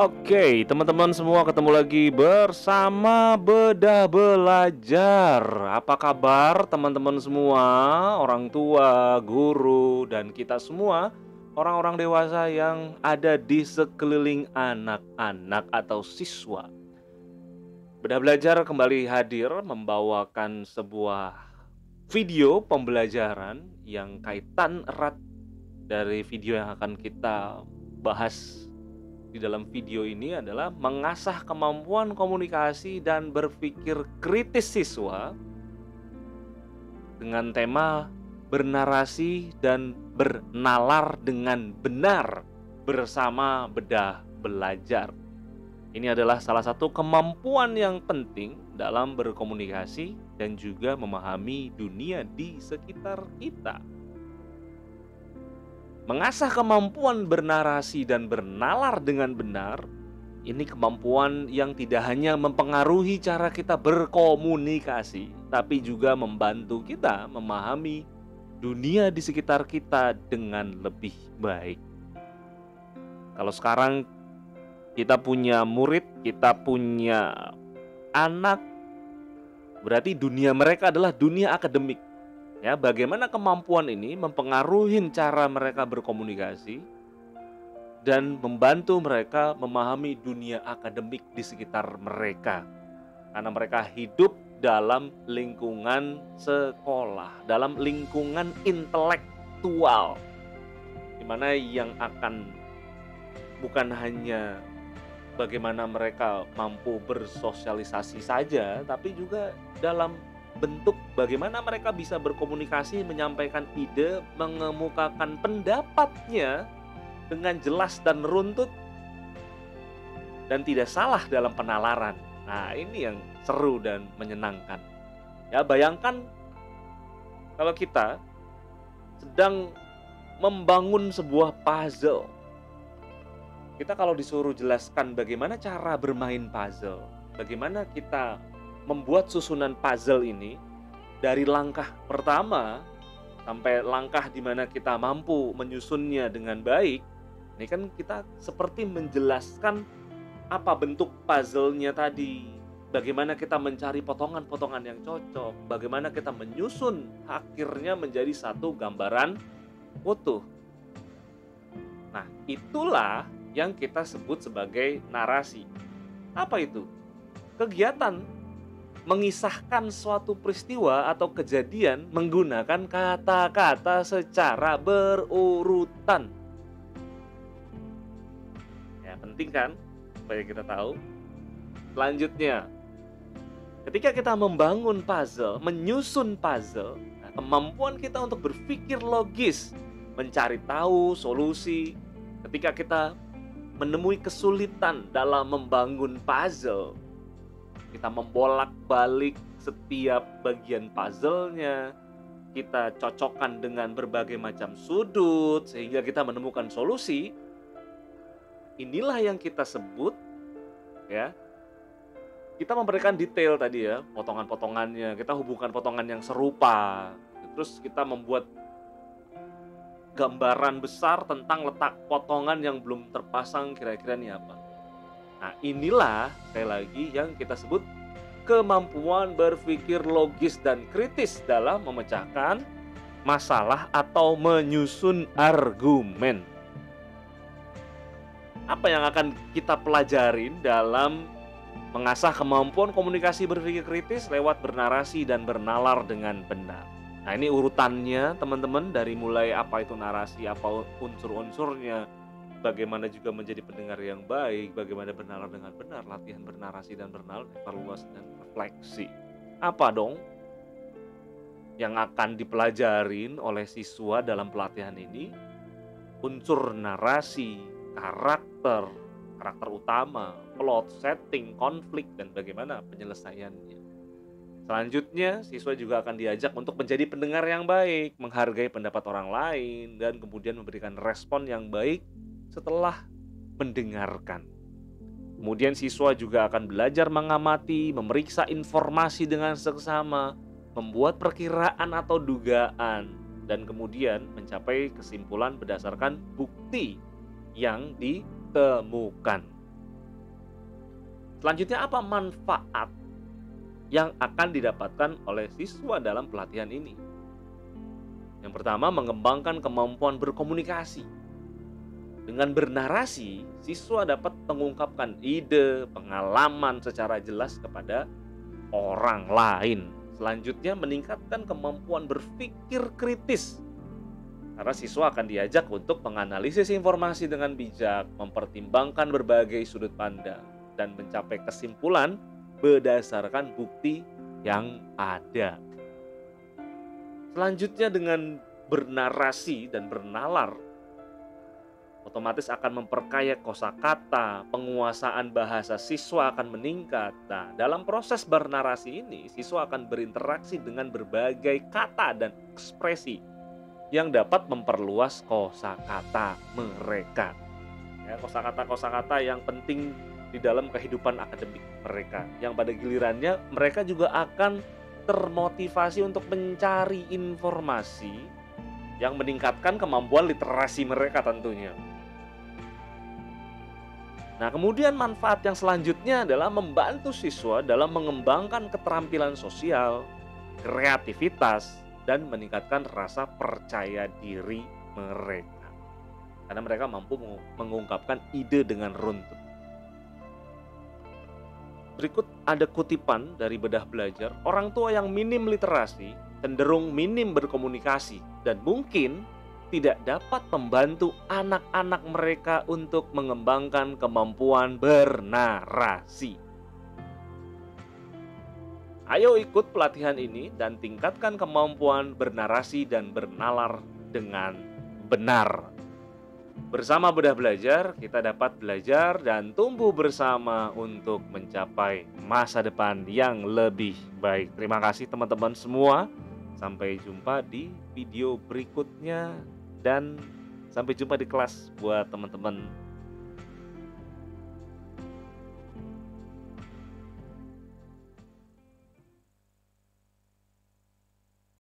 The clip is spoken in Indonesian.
Oke, teman-teman semua ketemu lagi bersama Bedah Belajar. Apa kabar teman-teman semua, orang tua, guru, dan kita semua, orang-orang dewasa yang ada di sekeliling anak-anak atau siswa. Bedah Belajar kembali hadir membawakan sebuah video pembelajaran yang kaitan erat dari video yang akan kita bahas di dalam video ini adalah mengasah kemampuan komunikasi dan berpikir kritis siswa dengan tema bernarasi dan bernalar dengan benar bersama Bedah Belajar. Ini adalah salah satu kemampuan yang penting dalam berkomunikasi dan juga memahami dunia di sekitar kita. Mengasah kemampuan bernarasi dan bernalar dengan benar, ini kemampuan yang tidak hanya mempengaruhi cara kita berkomunikasi, tapi juga membantu kita memahami dunia di sekitar kita dengan lebih baik. Kalau sekarang kita punya murid, kita punya anak, berarti dunia mereka adalah dunia akademik. Ya, bagaimana kemampuan ini mempengaruhi cara mereka berkomunikasi dan membantu mereka memahami dunia akademik di sekitar mereka. Karena mereka hidup dalam lingkungan sekolah, dalam lingkungan intelektual, di mana yang akan bukan hanya bagaimana mereka mampu bersosialisasi saja, tapi juga dalam bentuk bagaimana mereka bisa berkomunikasi, menyampaikan ide, mengemukakan pendapatnya dengan jelas dan runtut dan tidak salah dalam penalaran. Nah, ini yang seru dan menyenangkan. Ya, bayangkan kalau kita sedang membangun sebuah puzzle. Kita kalau disuruh jelaskan bagaimana cara bermain puzzle, bagaimana kita membuat susunan puzzle ini dari langkah pertama sampai langkah di mana kita mampu menyusunnya dengan baik. Ini kan kita seperti menjelaskan apa bentuk puzzle-nya tadi, bagaimana kita mencari potongan-potongan yang cocok, bagaimana kita menyusun akhirnya menjadi satu gambaran utuh. Nah, itulah yang kita sebut sebagai narasi. Apa itu? Kegiatan mengisahkan suatu peristiwa atau kejadian menggunakan kata-kata secara berurutan. Ya, penting kan supaya kita tahu. Selanjutnya, ketika kita membangun puzzle, menyusun puzzle, kemampuan kita untuk berpikir logis, mencari tahu solusi, ketika kita menemui kesulitan dalam membangun puzzle, kita membolak-balik setiap bagian puzzle-nya, kita cocokkan dengan berbagai macam sudut sehingga kita menemukan solusi. Inilah yang kita sebut, ya, kita memberikan detail tadi ya, potongan-potongannya, kita hubungkan potongan yang serupa, terus kita membuat gambaran besar tentang letak potongan yang belum terpasang kira-kira ini apa. Nah, inilah sekali lagi yang kita sebut kemampuan berpikir logis dan kritis dalam memecahkan masalah atau menyusun argumen. Apa yang akan kita pelajarin dalam mengasah kemampuan komunikasi berpikir kritis lewat bernarasi dan bernalar dengan benar? Nah, ini urutannya teman-teman, dari mulai apa itu narasi, apa unsur-unsurnya, bagaimana juga menjadi pendengar yang baik, bagaimana bernalar dengan benar, latihan bernarasi dan bernalar, evaluasi dan refleksi. Apa dong yang akan dipelajarin oleh siswa dalam pelatihan ini? Unsur narasi, karakter utama, plot, setting, konflik, dan bagaimana penyelesaiannya. Selanjutnya, siswa juga akan diajak untuk menjadi pendengar yang baik, menghargai pendapat orang lain, dan kemudian memberikan respon yang baik setelah mendengarkan. Kemudian siswa juga akan belajar mengamati, memeriksa informasi dengan seksama, membuat perkiraan atau dugaan, dan kemudian mencapai kesimpulan berdasarkan bukti yang ditemukan. Selanjutnya apa manfaat yang akan didapatkan oleh siswa dalam pelatihan ini? Yang pertama, mengembangkan kemampuan berkomunikasi. Dengan bernarasi, siswa dapat mengungkapkan ide, pengalaman secara jelas kepada orang lain. Selanjutnya, meningkatkan kemampuan berpikir kritis. Karena siswa akan diajak untuk menganalisis informasi dengan bijak, mempertimbangkan berbagai sudut pandang, dan mencapai kesimpulan berdasarkan bukti yang ada. Selanjutnya, dengan bernarasi dan bernalar, otomatis akan memperkaya kosakata, penguasaan bahasa siswa akan meningkat. Nah, dalam proses bernarasi ini, siswa akan berinteraksi dengan berbagai kata dan ekspresi yang dapat memperluas kosakata mereka. Ya, kosakata-kosakata yang penting di dalam kehidupan akademik mereka. Yang pada gilirannya mereka juga akan termotivasi untuk mencari informasi yang meningkatkan kemampuan literasi mereka tentunya. Nah, kemudian manfaat yang selanjutnya adalah membantu siswa dalam mengembangkan keterampilan sosial, kreativitas, dan meningkatkan rasa percaya diri mereka. Karena mereka mampu mengungkapkan ide dengan runtut. Berikut ada kutipan dari Bedah Belajar, orang tua yang minim literasi cenderung minim berkomunikasi dan mungkin tidak dapat membantu anak-anak mereka untuk mengembangkan kemampuan bernarasi. Ayo ikut pelatihan ini dan tingkatkan kemampuan bernarasi dan bernalar dengan benar. Bersama Bedah Belajar, kita dapat belajar dan tumbuh bersama untuk mencapai masa depan yang lebih baik. Terima kasih teman-teman semua. Sampai jumpa di video berikutnya. Dan sampai jumpa di kelas buat teman-teman